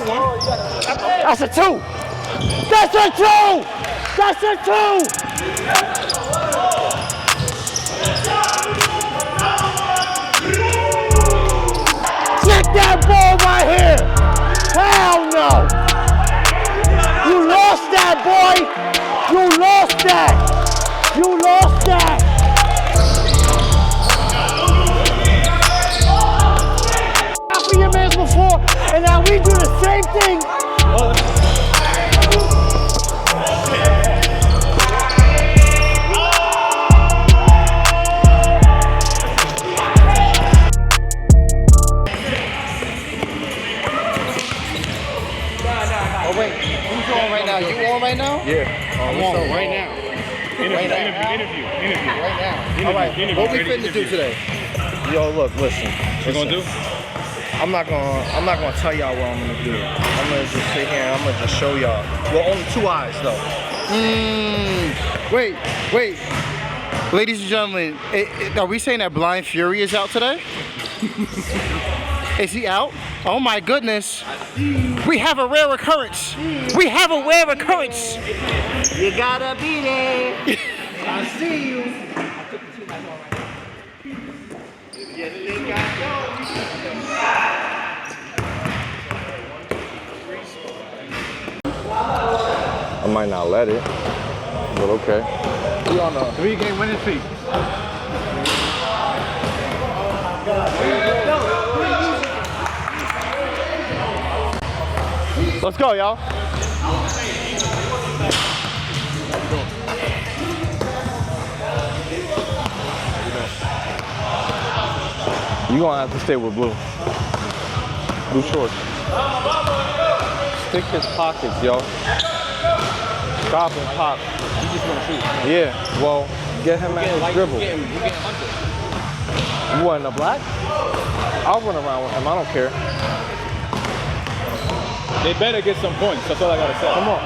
That's a 2. That's a 2. That's a 2. Take that ball right here. Hell no. You lost that, boy. You lost that. You lost that. For your mans before, and now we do the same thing. Oh wait, who's on right now? You on right now? Yeah. I'm on right now. Interview. Right now. All right. What we finna do today? Yo, look, listen. What you gonna do? I'm not gonna tell y'all what I'm gonna do. I'm gonna just sit here and I'm gonna just show y'all. Well, only 2 eyes though. Wait. Ladies and gentlemen, are we saying that Blind Fury is out today? Is he out? Oh my goodness. We have a rare occurrence. We have a rare occurrence. You gotta be there. I see you. I might not let it, but okay. We on a 3-game winning streak. Let's go, y'all. You gonna have to stay with blue. Blue shorts. Stick his pockets, yo. Stop and pop. You just want to shoot. Yeah, well, get him at his dribble. You getting hunted. You want in the black? I'll run around with him, I don't care. They better get some points. That's all I gotta say. Come on.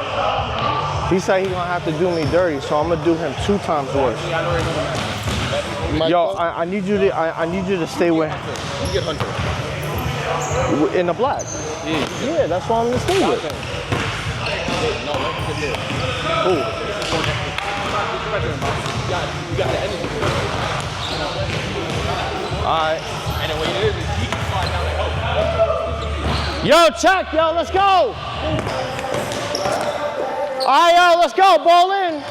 He said he gonna have to do me dirty, so I'm gonna do him 2 times worse. Yo, I need you to stay with him. You get hunted. In the black. Yeah, that's what I'm gonna stay with. No, let him get there. Who? You got the energy. Alright. And then what it is he can slide down like, oh. Yo, check, yo, let's go. All right, yo, let's go, ball in.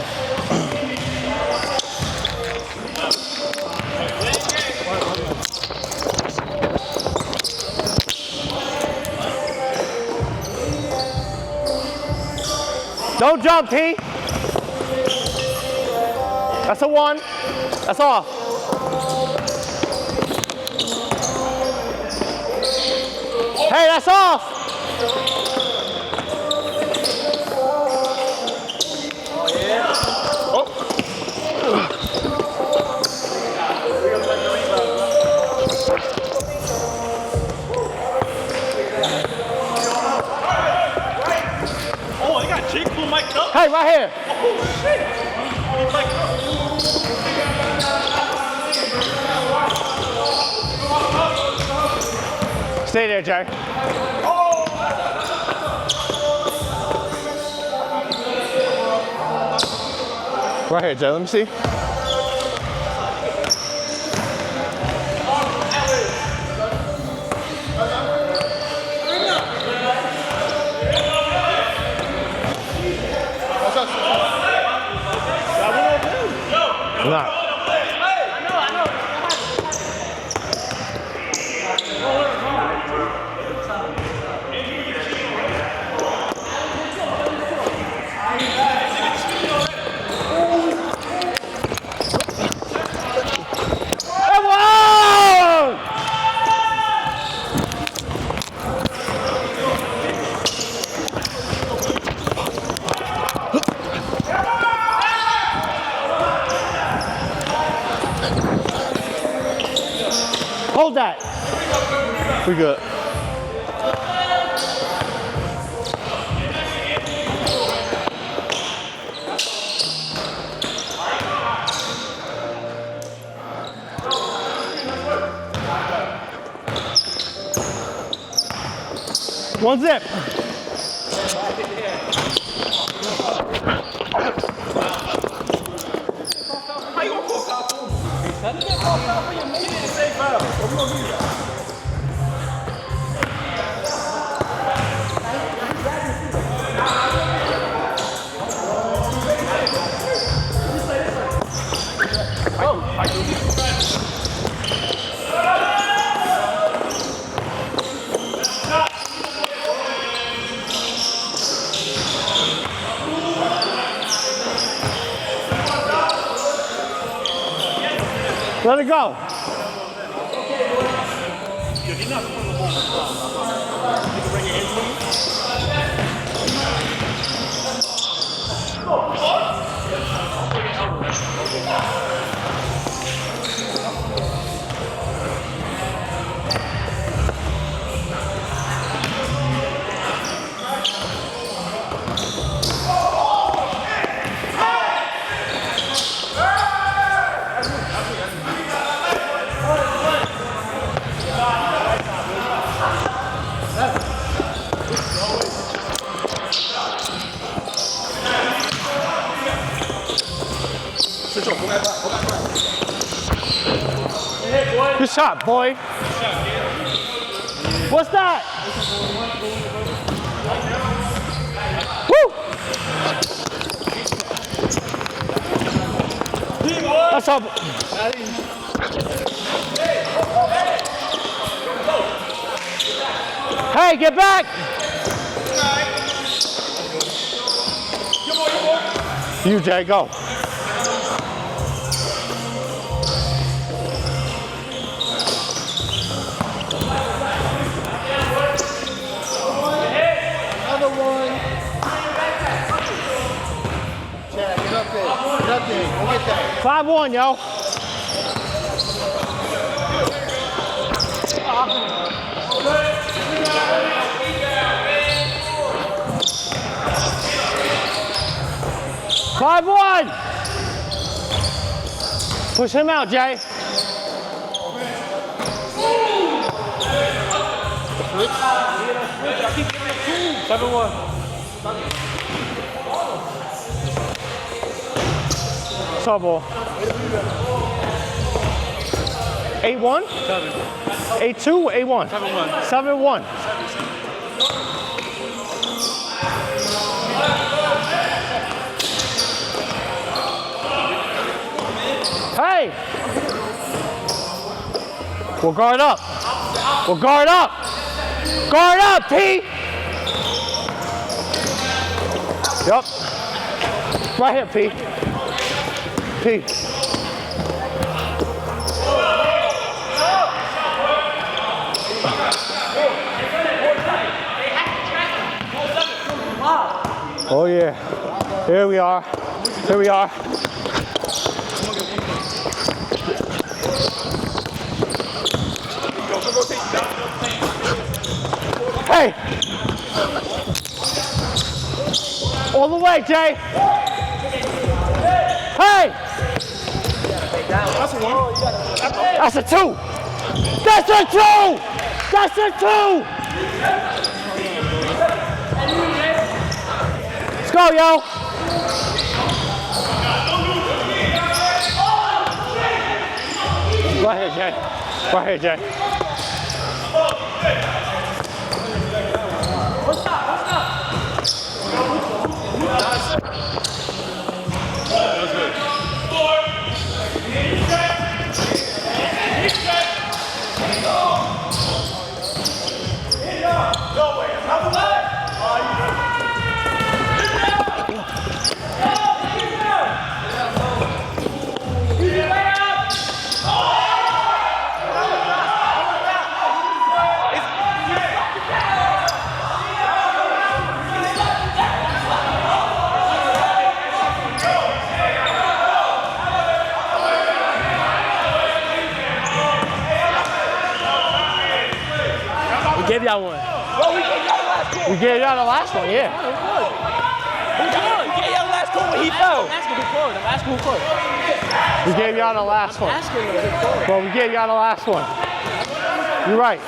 Don't jump, T. That's a 1. That's off. Hey, that's off. Oh, yeah. Oh. Oh, they got Jake Blue mic'd up. Hey, right here. Oh, shit. He's mic'd up. Stay there, Jay. Right here, Jay, let me see. Nah. Hold that. We good. One zip. How you gonna call foul for me? You can't call foul for you. You didn't say foul. What we gonna do that? Let it go. Good shot, boy. What's that? Woo! That's up. Hey, get back! You, Jay, go. Nothing. Go get that. 5-1, yo. Push him out, Jay. Switch. 7-1. Ball. 8-1? 7. 8-2 or 8-1? 7-1. 7-1. Hey! We'll guard up. We'll guard up. Guard up, T! Yup. Right here, P. P. Oh yeah. Here we are. Here we are. Hey! All the way, Jay! Hey! That's a 1. That's a 2! That's a 2! That's a 2! Let's go, yo! Right here, Jay. Right here, Jay. Gave y'all one. Bro, we gave y'all the last call. We gave y'all the last one, yeah. We gave y'all the last call when he fell. I'm asking who called. I'm asking who called. We gave y'all the last one. Asking who called. Well, we gave y'all the last one. You're right.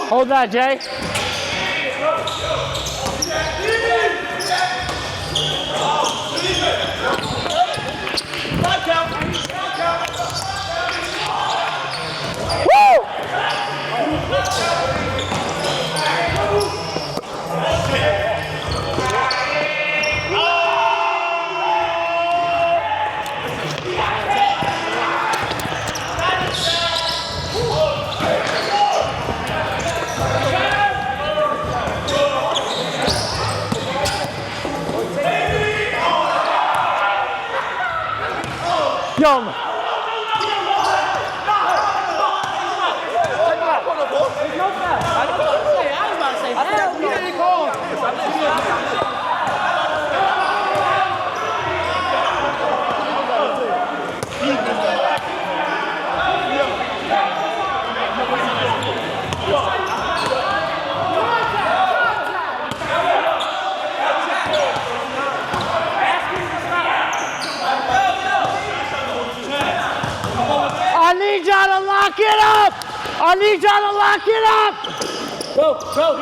Hold that, Jay. Woo! Yo. I need y'all to lock it up! I need y'all to lock it up! Go, go.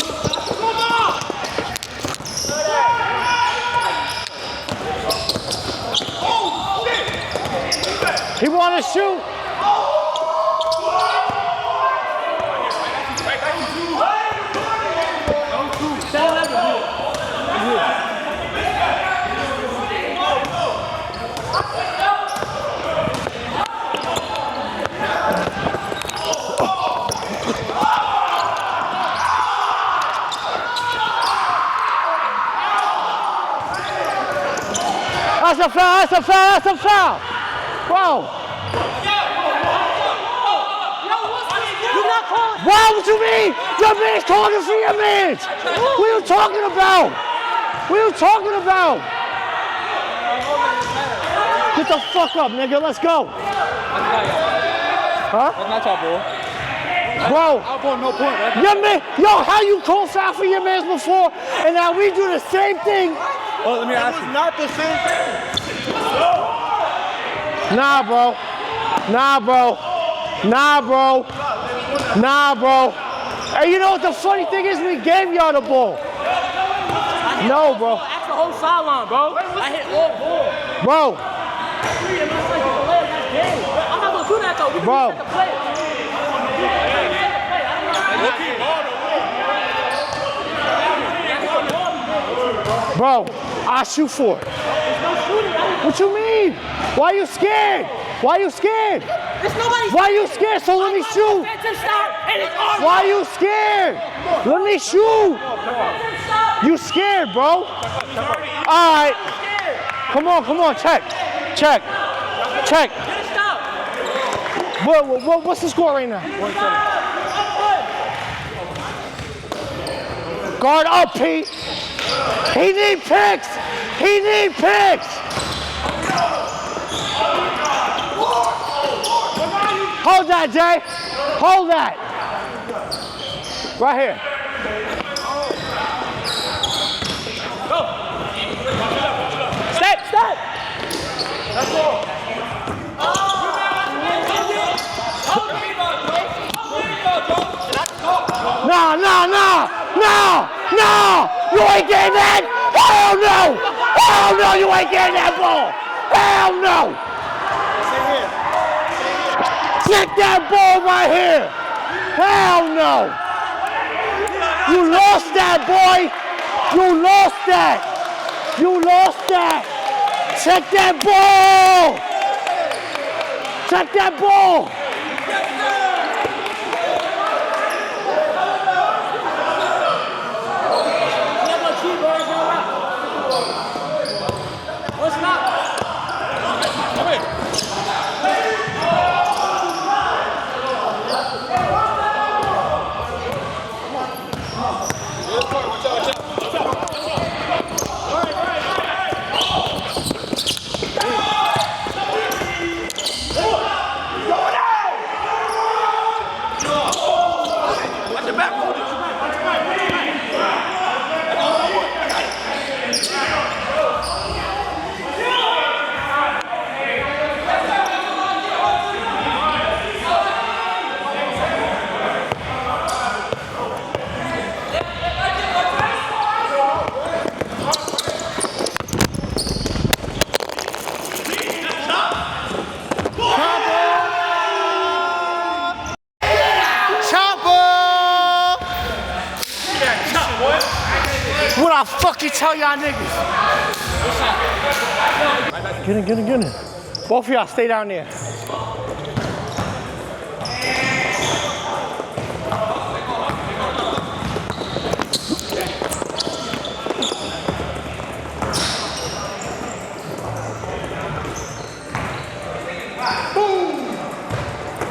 He wanna shoot! That's a foul, that's a foul, that's a foul! Bro! What you mean? Your man's talking for your mans! What are you talking about? What are you talking about? Get the fuck up, nigga, let's go! Huh? That's not your ball. Bro! I'll ball no point, right? Your man, yo, how you call foul for your mans before, and now we do the same thing? Oh, let me ask you. Not the same thing. Nah, bro. Nah, bro. Nah, bro. Nah, bro. Hey, you know what the funny thing is? We gave y'all the ball. No, bro. That's the whole sideline, bro. I hit all balls. Bro. I'm not gonna do that though. We can Bro. reset the play. Bro, I'll shoot for it. What you mean? Why you scared? Why you scared? Why you scared? So let me shoot. Why you scared? Let me shoot. You scared, bro? All right. Come on, check. What's the score right now? Guard up, Pete. He need picks. Hold that, Jay. Hold that. Right here. Step. That's all. No. You ain't getting that. Hell no. You ain't getting that ball. Hell no. Check that ball right here. Hell no. You lost that, boy. You lost that. Check that ball. I fucking tell y'all niggas. Get in. Both of y'all stay down there.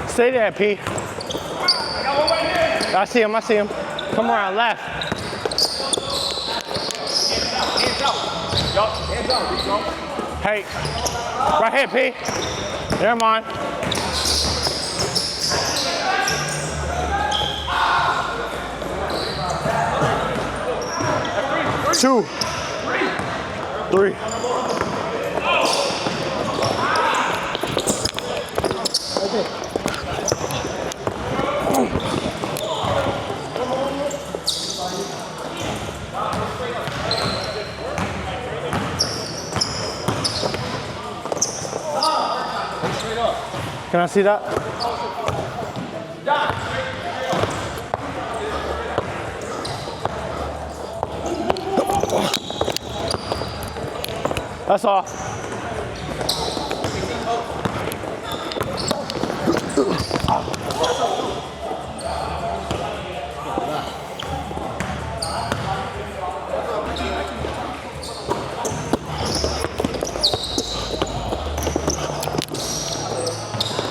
Stay there, P. I see him. Come around left. Hey, right here, P. Never mind. Two. Three. Can I see that? That's all.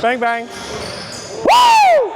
Bang, bang. Woo!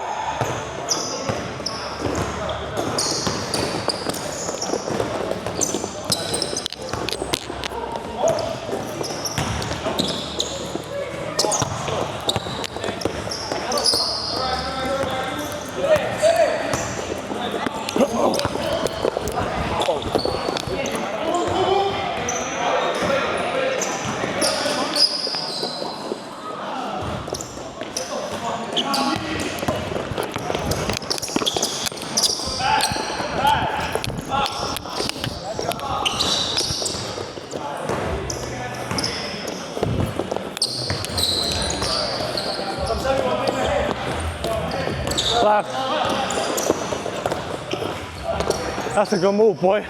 Left. That's a good move, boy.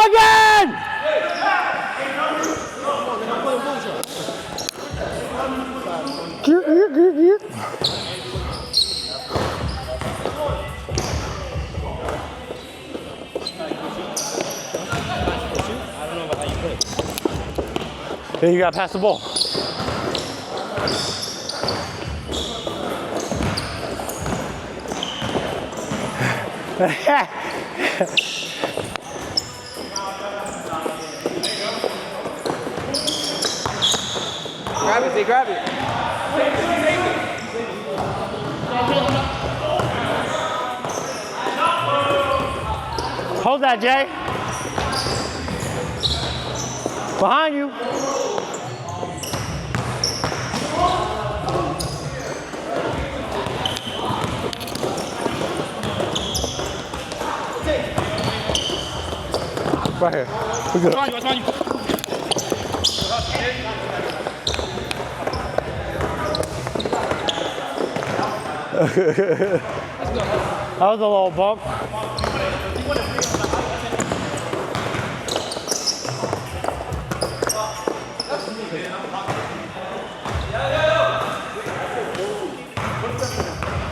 Again! Yeah, you gotta pass the ball. Grab it, grab it. Hold that, Jay. Behind you. Right here. We're good. That was a little bump.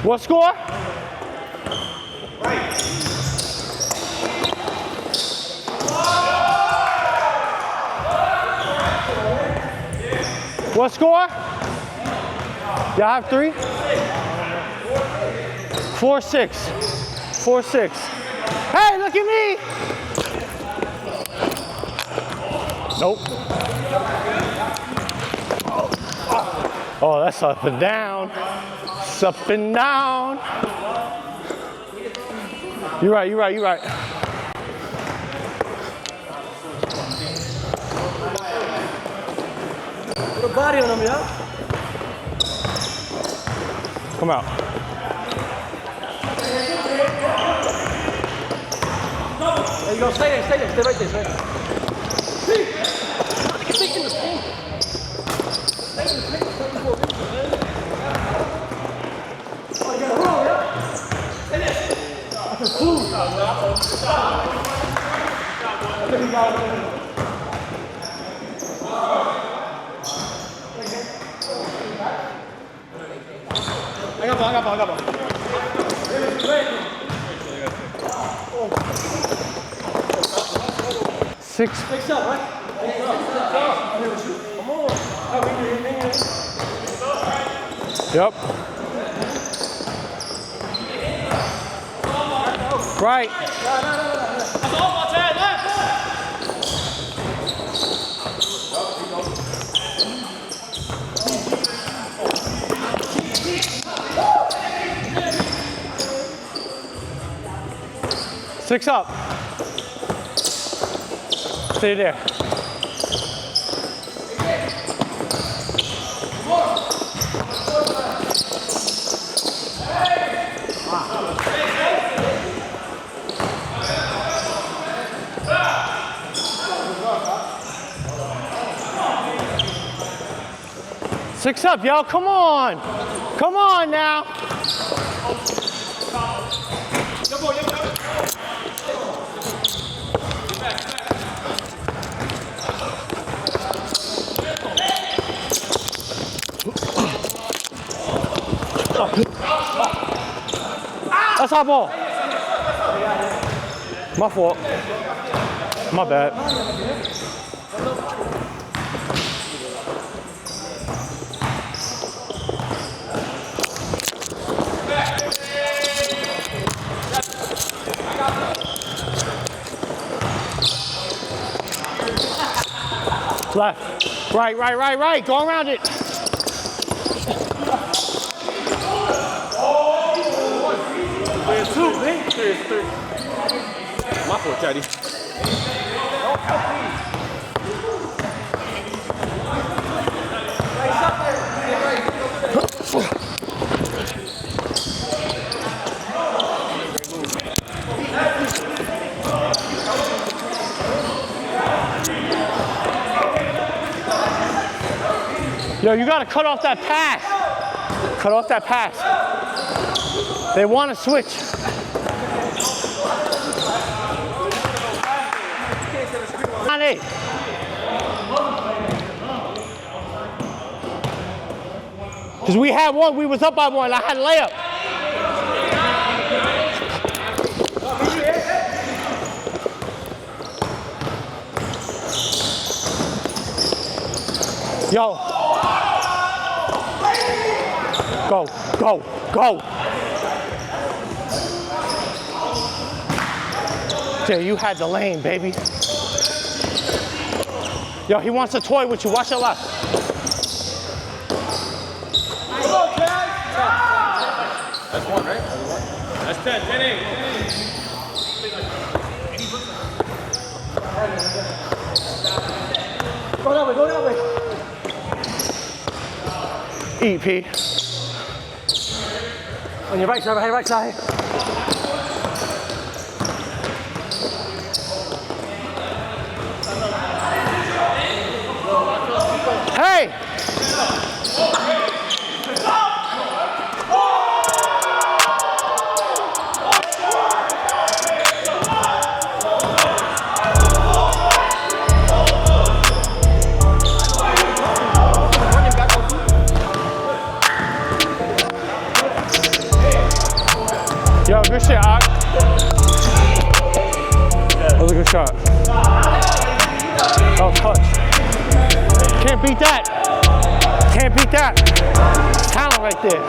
What score? What score? Y'all have 3? 4-6. 4-6. Hey, look at me! Nope. Oh, that's up and down. It's up and down. You're right, you're right, you're right. Put a body on him, yo. Come out. Yo, stay there, stay right there, stay right there. Stay in the paint. Stay in the paint, stay in the paint, man. Oh, you gotta roll, yeah? Stay there. That's a fool. There we go. I got ball. Six up, right? Come on. Yep. Right. That's all my time left. 6 up. Stay there. Six up, yo, come on. Come on now. That's our ball. My fault. My bad. Left. Right. Go around it. There's 2, man. There's 3. My fault, Caddy. Yo, you gotta cut off that pass. Cut off that pass. They want to switch. On 8. Because we had one, we was up by 1. I had a layup. Yo. Go. Jay, you had the lane, baby. Yo, he wants a toy with you. Watch your left. That's 1, right? That's 10, 8. Go that way. Eat, P. On your right side. Hey! Yo, good shit, Ock. That was a good shot. Oh, touch. Can't beat that. Talent right there.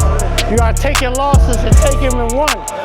You gotta take your losses and take them in 1.